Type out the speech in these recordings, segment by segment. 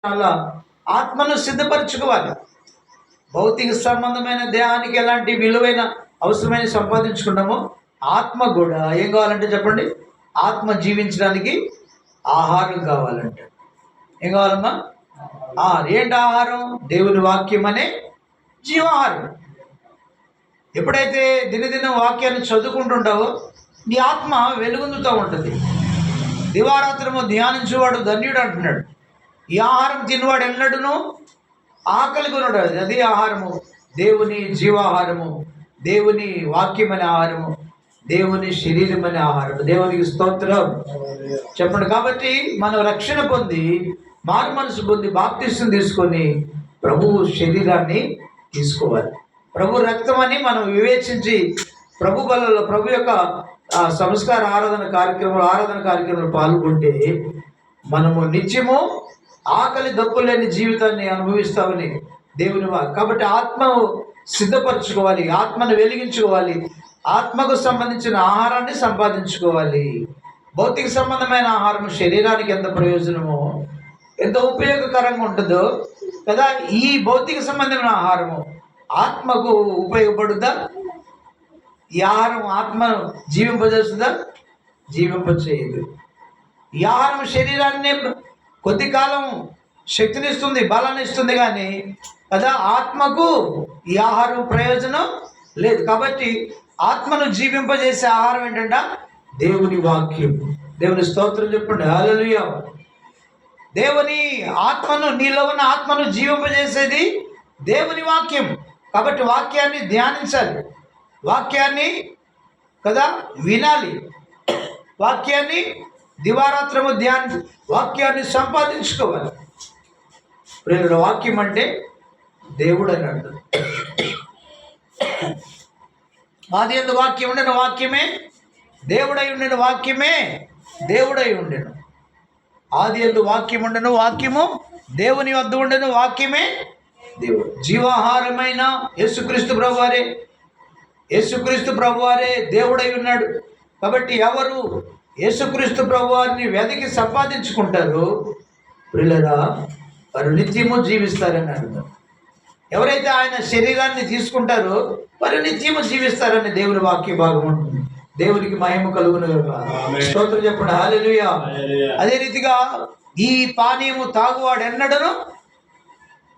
అలా ఆత్మను సిద్ధపరచుకోవాలి. భౌతిక సంబంధమైన దేహానికి ఎలాంటి విలువైన అవసరమైన సంపాదించుకున్నామో ఆత్మ కూడా ఏం కావాలంటే చెప్పండి, ఆత్మ జీవించడానికి ఆహారం కావాలంటే ఏం కావాలమ్మా? ఏంటి ఆహారం? దేవుని వాక్యం అనే జీవాహారం. ఎప్పుడైతే దినదిన వాక్యాన్ని చదువుకుంటుంటావో నీ ఆత్మ వెలుగొందుతూ ఉంటుంది. దివారాత్రము ధ్యానించేవాడు ధన్యుడు అంటున్నాడు. ఈ ఆహారం తినవాడు ఎన్నడూను ఆకలి కొనడు. అది ఆహారము, దేవుని జీవాహారము, దేవుని వాక్యం అనే ఆహారము, దేవుని శరీరం అనే ఆహారము. దేవునికి స్తోత్రం చెప్పండి. కాబట్టి మనం రక్షణ పొంది మారు మనసు పొంది బాప్తిస్తం తీసుకొని ప్రభువు శరీరాన్ని తీసుకోవాలి. ప్రభు రక్తం అని మనం వివేచించి ప్రభు బలలో ప్రభు యొక్క సంస్కార ఆరాధన కార్యక్రమంలో పాల్గొంటే మనము నిత్యము ఆకలి దప్పులు లేని జీవితాన్ని అనుభవిస్తామని దేవుని కాబట్టి ఆత్మను సిద్ధపరచుకోవాలి, ఆత్మను వెలిగించుకోవాలి, ఆత్మకు సంబంధించిన ఆహారాన్ని సంపాదించుకోవాలి. భౌతిక సంబంధమైన ఆహారం శరీరానికి ఎంత ప్రయోజనమో, ఎంత ఉపయోగకరంగా ఉంటుందో కదా, ఈ భౌతిక సంబంధమైన ఆహారము ఆత్మకు ఉపయోగపడుద్దా? ఈ ఆహారం ఆత్మను జీవింపజేస్తుందా? జీవింపచేయదు. ఈ ఆహారం శరీరాన్ని కొద్ది కాలం శక్తినిస్తుంది, బలాన్ని ఇస్తుంది, కానీ కదా ఆత్మకు ఈ ఆహారం ప్రయోజనం లేదు. కాబట్టి ఆత్మను జీవింపజేసే ఆహారం ఏంటంటే దేవుని వాక్యం. దేవుని స్తోత్రం చెప్పండి, హల్లెలూయా. దేవుని ఆత్మను, నీలో ఉన్న ఆత్మను జీవింపజేసేది దేవుని వాక్యం. కాబట్టి వాక్యాన్ని ధ్యానించాలి, వాక్యాన్ని కదా వినాలి, వాక్యాన్ని దివారాత్రము వాక్యాన్ని సంపాదించుకోవాలి. ప్రేమ వాక్యం అంటే దేవుడు అని అర్థం. ఆది యందు వాక్యం ఉండెను, వాక్యమే దేవుడై ఉండెను, వాక్యమే దేవుడై ఉండెను. ఆది యందు వాక్యం ఉండెను, వాక్యము దేవుని వద్ద ఉండెను, వాక్యమే దేవుడు. జీవాహారమైన యేసుక్రీస్తు ప్రభువారే, యేసుక్రీస్తు ప్రభువారే దేవుడై ఉన్నాడు. కాబట్టి ఎవరు యేసుక్రీస్తు ప్రభువారిని వెతికి సంపాదించుకుంటారో ప్రియులారా వారు నిత్యము జీవిస్తారని అర్థం. ఎవరైతే ఆయన శరీరాన్ని తీసుకుంటారో వారు నిత్యము జీవిస్తారని దేవుని వాక్య భాగం ఉంటుంది. దేవునికి మహిమ కలుగును గాక. స్తోత్రం చెప్పండి, హల్లెలూయా. అదే రీతిగా ఈ పానీయము తాగువాడు ఎన్నడను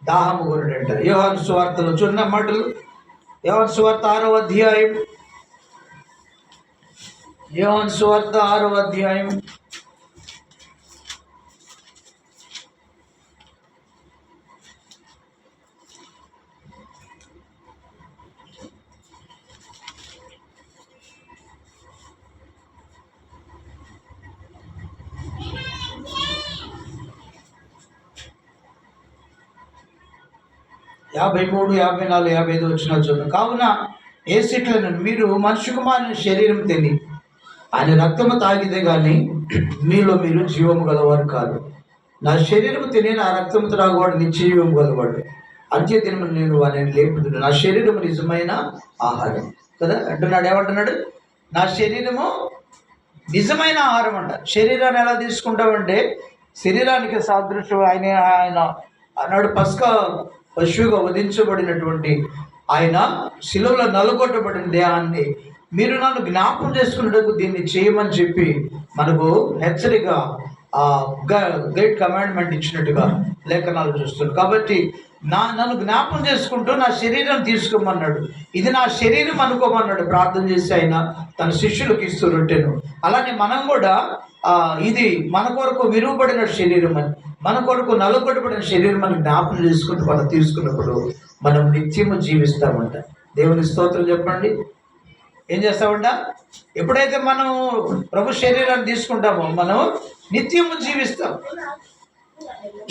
దాహము కొనడంట. యోహాను సువార్తలో చూన్న మాటలు, యోహాను సువార్త 6వ అధ్యాయం, యోహాను సువార్త 6వ అధ్యాయం 53, 54, 55 వచ్చిన చూడండి. కావున ఏ సీట్లను మీరు మనిషి కుమారుని శరీరం తిని ఆయన రక్తము తాగితే కానీ మీలో మీరు జీవము గలవారు కాదు. నా శరీరము తిని నా రక్తము త్రాగువాడు నిత్యజీవము గలవాడు. అంత్య దినము నేను వారిని లేపుతున్నాను. నా శరీరము నిజమైన ఆహారం కదా అంటున్నాడు. ఏమంటున్నాడు? నా శరీరము నిజమైన ఆహారం అంట. శరీరాన్ని ఎలా తీసుకుంటామంటే శరీరానికి సాదృశ్యం ఆయన అన్నాడు. పశువుగా వధించబడినటువంటి ఆయన శిలువలో నలుగొట్టబడిన దేహాన్ని మీరు నన్ను జ్ఞాపకం చేసుకున్నట్టుకు దీన్ని చేయమని చెప్పి మనకు హెచ్చరిక గైడ్ కమాండ్మెంట్ ఇచ్చినట్టుగా లేఖనాలు చూస్తున్నాడు. కాబట్టి నన్ను జ్ఞాపకం చేసుకుంటూ నా శరీరం తీసుకోమన్నాడు. ఇది నా శరీరం అనుకోమన్నాడు. ప్రార్థన చేసి ఆయన తన శిష్యులకు ఇస్తూ రొట్టెను. అలానే మనం కూడా ఇది మన కొరకు విరువబడిన శరీరం అని, మన కొరకు నలుగొట్టబడిన శరీరం అని జ్ఞాపకం చేసుకుంటూ మనం తీసుకున్నప్పుడు మనం నిత్యము జీవిస్తామంట. దేవుని స్తోత్రం చెప్పండి. ఏం చేస్తామంట? ఎప్పుడైతే మనం ప్రభు శరీరాన్ని తీసుకుంటామో మనం నిత్యము జీవిస్తాం.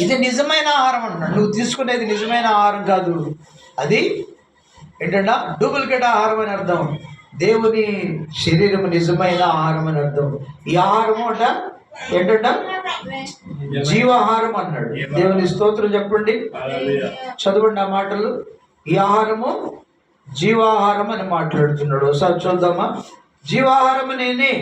ఇది నిజమైన ఆహారం అంటున్నాడు. నువ్వు తీసుకునేది నిజమైన ఆహారం కాదు, అది ఏంటంటే డూప్లికేట్ ఆహారం అని అర్థం. దేవుని శరీరం నిజమైన ఆహారం అని అర్థం. ఈ ఆహారము అంట ఏంటంట జీవాహారం అన్నాడు. దేవుని స్తోత్రం చెప్పండి, చదవండి ఆ మాటలు. ఈ ఆహారము జీవాహారం అని మాట్లాడుతున్నాడు. ఒకసారి చూద్దామా? జీవాహారము నేనే,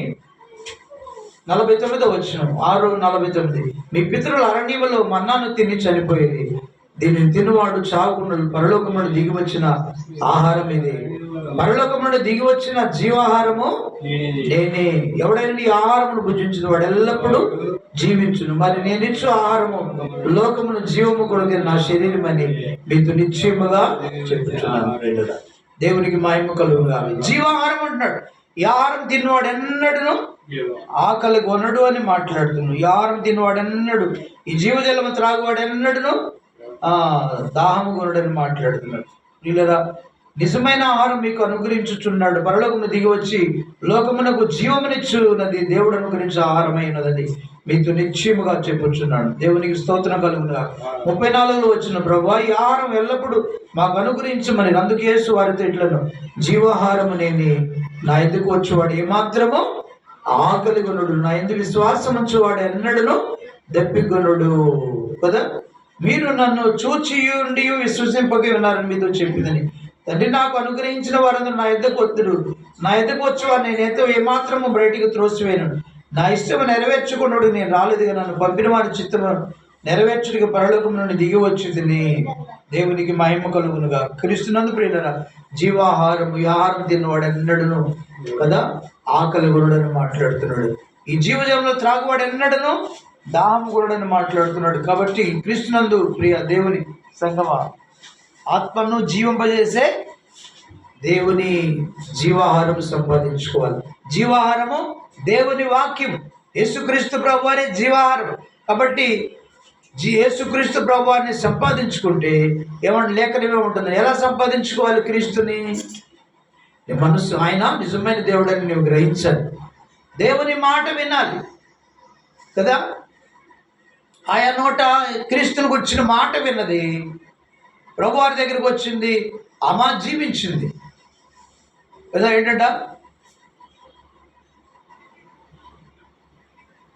49వ వచనం 6:49. మీ పితరుల అరణ్యములో మన్నాను తిని చనిపోయేది, దీనిని తినువాడు చావుకున్నాడు. పరలోకం నుండి దిగి వచ్చిన ఆహారం ఇది. పరలోకం నుండి దిగి వచ్చిన జీవాహారము నేనే. ఎవడైనా ఈ ఆహారమును భుజించిన వాడు ఎల్లప్పుడూ జీవించును. మరి నేను ఇచ్చు ఆహారము లోకమును జీవము కొరకు నా శరీరం అని మీకు నిశ్చయముగా చెప్తున్నాను. దేవునికి మహిమ కలుగుగా. జీవాహారం అంటున్నాడు. ఈ ఆహారం తిన్నవాడు ఎన్నడను ఆకలి కొనడు అని మాట్లాడుతున్నాడు. ఈ ఆహారం తిన్నవాడు ఎన్నడు, ఈ జీవజలము త్రాగువాడు ఎన్నడను దాహము కొనడని మాట్లాడుతున్నాడు. వీళ్ళరా, నిజమైన ఆహారం మీకు అనుగ్రహించుచున్నాడు. పరలోకమును దిగి వచ్చి లోకమునకు జీవమునిచ్చున్నది దేవుడు అనుగ్రహించే ఆహారమైనది మీకు నిశ్చయముగా చెప్పుచున్నాడు. దేవునికి స్తోత్రం కలుగునుగా. 34లో వచ్చిన ప్రభువా, ఈ ఆహారం ఎల్లప్పుడూ మాకు అనుగ్రహించమని. అందుకు యేసు వారితో ఇట్లను, జీవాహారము నేనే, నా ఎందుకు వచ్చేవాడు ఏమాత్రము ఆకలి కొనుడు, నా ఎందుకు విశ్వాసం ఉంచేవాడు ఎన్నడను దప్పికొనుడు కదా. మీరు నన్ను చూచియుండి విశ్వసింపక ఉన్నారని మీతో చెప్పిందని. తండ్రి, నాకు అనుగ్రహించిన వారందరూ నా ఎద్దకు వద్దుడు. నా ఎద్దకు వచ్చేవాడు నేనైతే ఏమాత్రము బయటికి త్రోసివేయను. నా ఇష్టము నెరవేర్చుకున్నాడు. నేను రాలేదుగా, నన్ను పంపిన వారి చిత్తము నెరవేర్చుడికి పరలోకం నుండి దిగి వచ్చి తిని. దేవునికి మహిమ కలుగునుగా. క్రీస్తునందు ప్రియులరా, జీవాహారము, ఈ ఆహారం తిన్నవాడు ఎన్నడను కదా ఆకలి కొనడని మాట్లాడుతున్నాడు. ఈ జీవజలంలో త్రాగువాడు ఎన్నడను దాహం కొనడని మాట్లాడుతున్నాడు. కాబట్టి క్రీస్తునందు ప్రియ దేవుని సంగమా, ఆత్మను జీవింపజేసే దేవుని జీవాహారం సంపాదించుకోవాలి. జీవాహారము దేవుని వాక్యం. యేసుక్రీస్తు ప్రభువారే జీవాహారం. కాబట్టి యేసుక్రీస్తు ప్రభువారిని సంపాదించుకుంటే ఏమంటే లేఖనమే ఉంటుంది. ఎలా సంపాదించుకోవాలి క్రీస్తుని? మనసు ఆయన నిజమైన దేవుడని నువ్వు గ్రహించాలి. దేవుని మాట వినాలి కదా. ఆయన నోట క్రీస్తుని గురించిన మాట విన్నది, ప్రభువారి దగ్గరికి వచ్చింది, ఆమె జీవించింది కదా. ఏంటంట,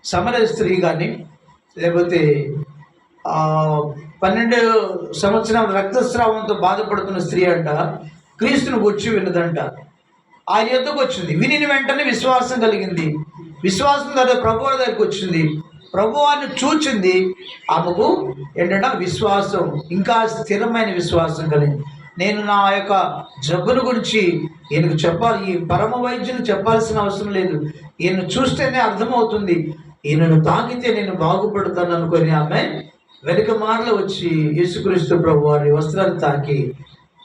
సమరయ స్త్రీ కానీ లేకపోతే 12 సంవత్సరాల రక్తస్రావంతో బాధపడుతున్న స్త్రీ అంట క్రీస్తుని గుర్చి విన్నదంట. ఆయన యొద్దకు వచ్చింది. విని వెంటనే విశ్వాసం కలిగింది. విశ్వాసం తర్వాత ప్రభువారి దగ్గరికి వచ్చింది. ప్రభువారిని చూచింది. ఆమెకు ఏంటంటే విశ్వాసం, ఇంకా స్థిరమైన విశ్వాసం కలిగింది. నేను నా యొక్క జబ్బును గురించి ఈయనకు చెప్పాలి, ఈ పరమ వైద్యుని చెప్పాల్సిన అవసరం లేదు, ఈయన చూస్తేనే అర్థమవుతుంది, ఈయనను తాకితే నేను బాగుపడతాను అనుకొని ఆమె వెనుక మార్లు వచ్చి యేసుక్రీస్తు ప్రభువారి వస్త్రాలు తాకి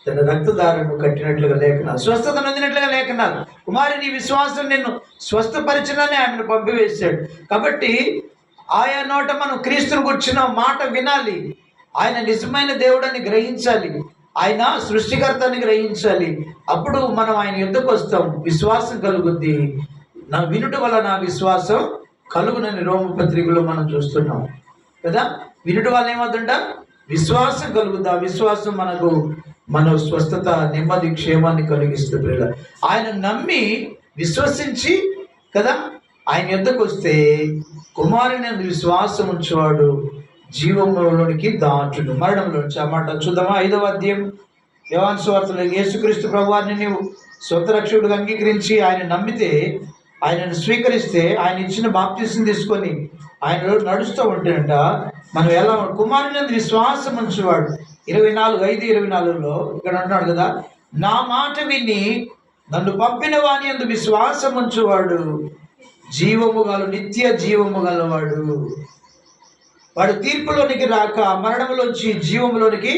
తన రక్తదారును కట్టినట్లుగా లేఖనాలు, స్వస్థత నొందినట్లుగా లేఖనాలు. కుమారి, నీ విశ్వాసం నిన్ను స్వస్థపరిచినని ఆమెను పంపివేశాడు. కాబట్టి ఆయా నోట మనం క్రీస్తుని గురించిన మాట వినాలి. ఆయన నిజమైన దేవుడని గ్రహించాలి. ఆయన సృష్టికర్తని గ్రహించాలి. అప్పుడు మనం ఆయన యుద్ధకు వస్తాం. విశ్వాసం కలుగుద్ది. నా వినుట వల్ల నా విశ్వాసం కలుగునని రోమపత్రికలో మనం చూస్తున్నాం కదా. వినుట వల్ల ఏమవుతుంట? విశ్వాసం కలుగుద్ది. ఆ విశ్వాసం మనకు మన స్వస్థత, నెమ్మది, క్షేమాన్ని కలిగిస్తుంది. ఆయన నమ్మి విశ్వసించి కదా ఆయన యుద్ధకు వస్తే కుమారుని విశ్వాసం ఉంచేవాడు జీవంలోనికి దాటును, మరణంలోంచి. ఆ మాట చూద్దామా? 5వ అధ్యాయం యోహాను సువార్తలో, యేసుక్రీస్తు ప్రభువారిని నీవు సొంత రక్షకుడిగా అంగీకరించి ఆయన నమ్మితే, ఆయనను స్వీకరిస్తే, ఆయన ఇచ్చిన బాప్తిసం తీసుకొని ఆయన నడుస్తూ ఉంటేనంట మనం ఎలా కుమారుని విశ్వాసం ఉంచేవాడు. 24:5-24లో ఇక్కడ అంటున్నాడు కదా, నా మాట విని నన్ను పంపిన వాని యందు విశ్వాసం ఉంచేవాడు జీవము గల నిత్య జీవము గలవాడు. వాడు తీర్పులోనికి రాక మరణంలోంచి జీవములోనికి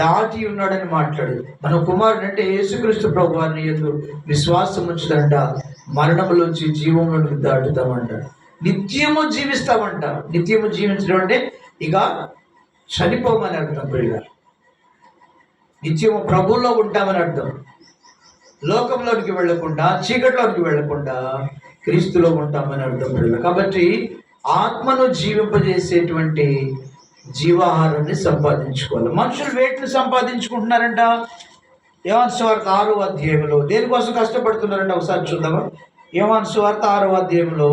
దాటి ఉన్నాడని మాట్లాడు. మన కుమారుడు అంటే యేసుక్రీస్తు ప్రభువారిని యందు విశ్వాసం ఉంచుదంట, మరణంలోంచి జీవంలోనికి దాటుతామంట, నిత్యము జీవిస్తామంట. నిత్యము జీవించడం అంటే ఇక చనిపోమని అర్థం. పిల్ల నిత్యము ప్రభువులో ఉంటామని అర్థం. లోకంలోనికి వెళ్ళకుండా, చీకటిలోనికి వెళ్ళకుండా క్రీస్తులో ఉంటామని అర్థం. పిల్ల కాబట్టి ఆత్మను జీవింపజేసేటువంటి జీవాహారాన్ని సంపాదించుకోవాలి. మనుషులు వేటిని సంపాదించుకుంటున్నారంట? యోహాను సువార్త 6వ అధ్యాయంలో దేనికోసం కష్టపడుతున్నారంట ఒకసారి చూద్దామా? యోహాను సువార్త 6వ అధ్యాయంలో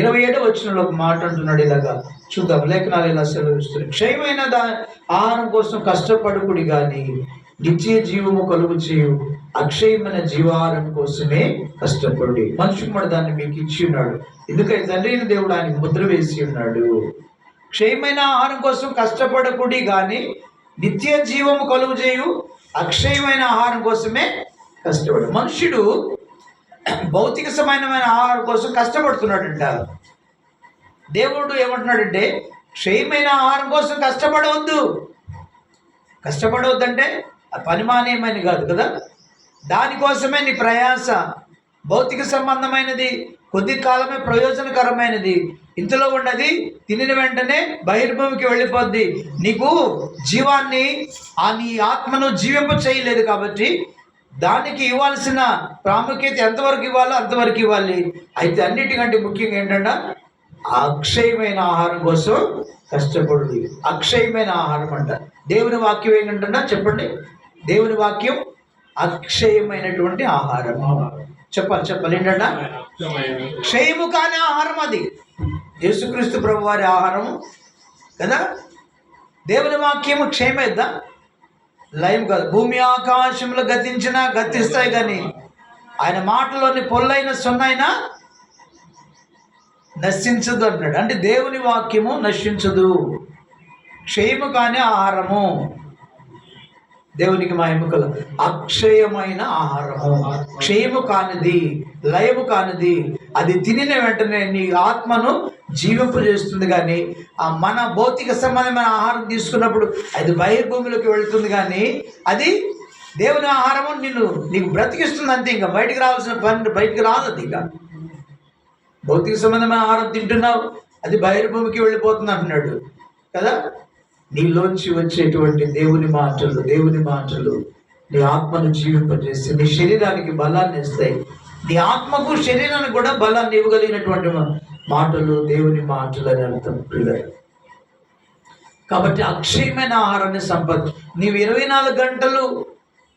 27వ వచనంలో ఒక మాట అంటున్నాడు. ఇలాగా చూద్దాం, లేఖనాలు ఇలా సెలవిస్తున్నాయి. క్షయమైన ఆహారం కోసం కష్టపడుకుడి కానీ నిత్య జీవము కలుగు చేయు అక్షయమైన జీవాహారం కోసమే కష్టపడి. మనుషు కుమారుడు దాన్ని మీకు ఇచ్చి ఉన్నాడు, ఎందుకంటే తండ్రి అయిన దేవుడు ఆయనకు ముద్ర వేసి ఉన్నాడు. క్షయమైన ఆహారం కోసం కష్టపడకుడి కానీ నిత్య జీవము కలుగు చేయు అక్షయమైన ఆహారం కోసమే కష్టపడు. మనుషుడు భౌతిక సమానమైన ఆహారం కోసం కష్టపడుతున్నాడంట. దేవుడు ఏమంటున్నాడంటే క్షయమైన ఆహారం కోసం కష్టపడవద్దంటే ఆ పని మానేయమని కాదు కదా. దానికోసమే నీ ప్రయాస. భౌతిక సంబంధమైనది కొద్ది కాలమే ప్రయోజనకరమైనది. ఇంతలో ఉన్నది తినిన వెంటనే బహిర్భూమికి వెళ్ళిపోద్ది. నీకు జీవాన్ని నీ ఆత్మను జీవింప చేయలేదు కాబట్టి దానికి ఇవ్వాల్సిన ప్రాముఖ్యత ఎంతవరకు ఇవ్వాలో అంతవరకు ఇవ్వాలి. అయితే అన్నిటికంటే ముఖ్యంగా ఏంటంటే అక్షయమైన ఆహారం కోసం కష్టపడు. అక్షయమైన ఆహారం అంట. దేవుని వాక్యం ఏంటంటే చెప్పండి, దేవుని వాక్యం అక్షయమైనటువంటి ఆహారం. చెప్పాలి ఏంటంటే క్షయము కాని ఆహారం అది. యేసుక్రీస్తు ప్రభు వారి ఆహారం కదా. దేవుని వాక్యము క్షయమేద్దా, లయం కాదు. భూమి ఆకాశంలో గతిస్తాయి కానీ ఆయన మాటలోని పొల్లైన సొన్నైనా నశించదు అన్నాడు. అంటే దేవుని వాక్యము నశించదు, క్షయము కాని ఆహారము. దేవునికి మహిమ కలుగు. అక్షయమైన ఆహారము, క్షయము కానిది, లయము కానిది. అది తినిన వెంటనే నీ ఆత్మను జీవింపజేస్తుంది. కానీ మన భౌతిక సంబంధమైన ఆహారం తీసుకున్నప్పుడు అది బహిర్భూమిలోకి వెళుతుంది. కానీ అది దేవుని ఆహారము నీకు బ్రతికిస్తుంది అంతే. ఇంకా బయటికి రావాల్సిన పని బయటికి రాదు. అది ఇక భౌతిక సంబంధమైన ఆహారం తింటున్నావు, అది బహిర్భూమికి వెళ్ళిపోతుంది అంటున్నాడు కదా. నీలోంచి వచ్చేటువంటి దేవుని మాటలు నీ ఆత్మను జీవింపజేసి నీ శరీరానికి బలాన్ని ఇస్తాయి. నీ ఆత్మకు శరీరానికి కూడా బలాన్ని ఇవ్వగలిగినటువంటి మాటలు దేవుని మాటలు అని అర్థం పిల్లలు. కాబట్టి అక్షయమైన ఆహారాన్ని నీవు 24 గంటలు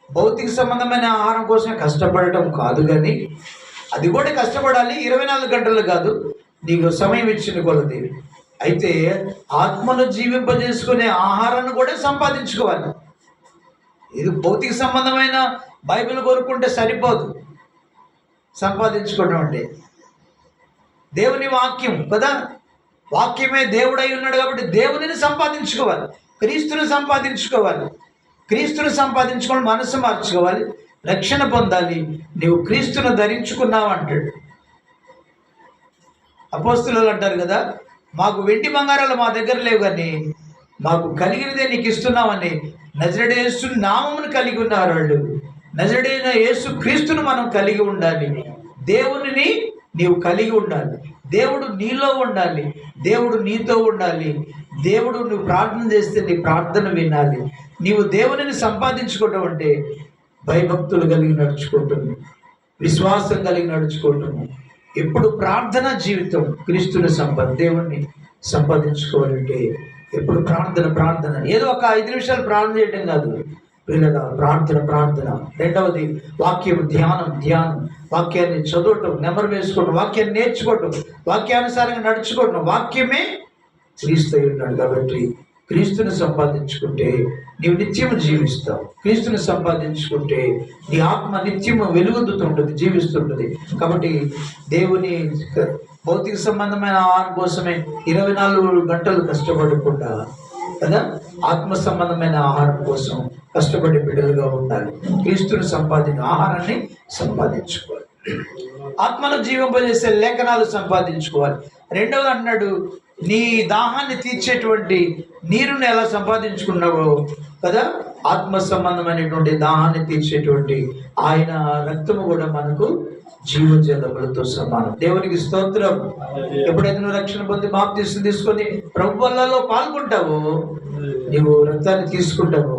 భౌతిక సంబంధమైన ఆహారం కోసం కష్టపడటం కాదు, కానీ అది కూడా కష్టపడాలి. 24 గంటలు కాదు, నీకు సమయం ఇచ్చిన కొలది. అయితే ఆత్మను జీవింపజేసుకునే ఆహారాన్ని కూడా సంపాదించుకోవాలి. ఇది భౌతిక సంబంధమైన బైబిల్ కోరుకుంటే సరిపోదు. సంపాదించుకోవడం అంటే దేవుని వాక్యం కదా. వాక్యమే దేవుడై ఉన్నాడు కాబట్టి దేవునిని సంపాదించుకోవాలి, క్రీస్తుని సంపాదించుకోవాలి, మనసు మార్చుకోవాలి, రక్షణ పొందాలి. నీవు క్రీస్తును ధరించుకున్నావు అంటాడు. అపోస్తలులు అంటారు కదా, మాకు వెండి బంగారాలు మా దగ్గర లేవు కానీ మాకు కలిగినదే నీకు ఇస్తున్నామని నజరేయుడైన యేసు నామమును కలిగి ఉన్నారు వాళ్ళు. నజరేయుడైన యేసు క్రీస్తును మనం కలిగి ఉండాలి. దేవునిని నీవు కలిగి ఉండాలి, దేవుడు నీలో ఉండాలి, దేవుడు నీతో ఉండాలి. దేవుడు నువ్వు ప్రార్థన చేస్తే నీ ప్రార్థన వినాలి. నీవు దేవునిని సంపాదించుకోవటం అంటే భయభక్తులు కలిగి నడుచుకోవటం, విశ్వాసం కలిగి నడుచుకోవటం. ఎప్పుడు ప్రార్థన జీవితం. క్రీస్తుని దేవుణ్ణి సంపాదించుకోవాలంటే ఎప్పుడు ప్రార్థన. ఏదో ఒక 5 నిమిషాలు ప్రార్థన చేయటం కాదు పిల్లగా, ప్రార్థన. రెండవది వాక్యం ధ్యానం, వాక్యాన్ని చదవటం, నెమరు వేసుకోవటం, వాక్యాన్ని నేర్చుకోవటం, వాక్యానుసారంగా నడుచుకోవటం. వాక్యమే క్రీస్తు ఉన్నాడు కాబట్టి క్రీస్తుని సంపాదించుకుంటే నీవు నిత్యము జీవిస్తావు. క్రీస్తుని సంపాదించుకుంటే నీ ఆత్మ నిత్యము వెలుగుతుంటుంది, జీవిస్తుంటుంది. కాబట్టి దేవుని భౌతిక సంబంధమైన ఆహారం కోసమే 24 గంటలు కష్టపడకుండా కదా, ఆత్మ సంబంధమైన ఆహారం కోసం కష్టపడే బిడ్డలుగా ఉండాలి. క్రీస్తుని ఆహారాన్ని సంపాదించుకోవాలి, ఆత్మను జీవింపజేసే లేఖనాలు సంపాదించుకోవాలి. రెండవది అన్నాడు, నీ దాహాన్ని తీర్చేటువంటి నీరుని ఎలా సంపాదించుకున్నావో కదా, ఆత్మ సంబంధమైనటువంటి దాహాన్ని తీర్చేటువంటి ఆయన రక్తము కూడా మనకు జీవజలములతో సమానం. దేవునికి స్తోత్రం. ఎప్పుడైతే నువ్వు రక్షణ పొంది బాప్తీసం తీసుకొని ప్రభు వల్లలో పాల్గొంటావో, నీవు రక్తాన్ని తీసుకుంటావో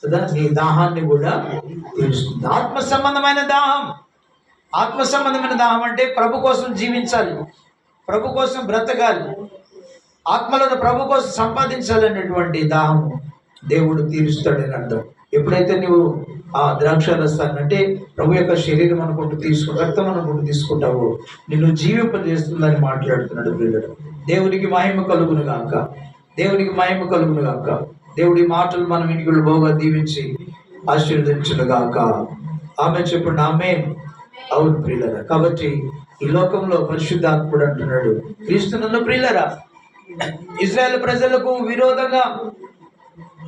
కదా, నీ దాహాన్ని కూడా తీరుస్తుంది. ఆత్మ సంబంధమైన దాహం అంటే ప్రభు కోసం జీవించాలి, ప్రభు కోసం బ్రతకాలి, ఆత్మలను ప్రభు కోసం సంపాదించాలనేటువంటి దాహం దేవుడు తీరుస్తాడని అర్థం. ఎప్పుడైతే నువ్వు ఆ ద్రాక్ష రసాన్ని అంటే ప్రభు యొక్క శరీరం అనుకుంటూ రక్తం అనుకుంటూ తీసుకుంటావో నిన్ను జీవింపజేస్తుందని మాట్లాడుతున్నాడు పిల్లడు. దేవునికి మహిమ కలుగును గాక. దేవుడి మాటలు మనం ఇంటికి బాగా దీవించి ఆశీర్వదించునుగాక. ఆమె చెప్పండి, ఆమె. అవును ప్రియులరా. కాబట్టి ఈ లోకంలో పరిశుద్ధాత్ముడు అంటున్నాడు, క్రీస్తునందు ప్రియులరా, ఇజ్రాయేల్ ప్రజలకు విరోధంగా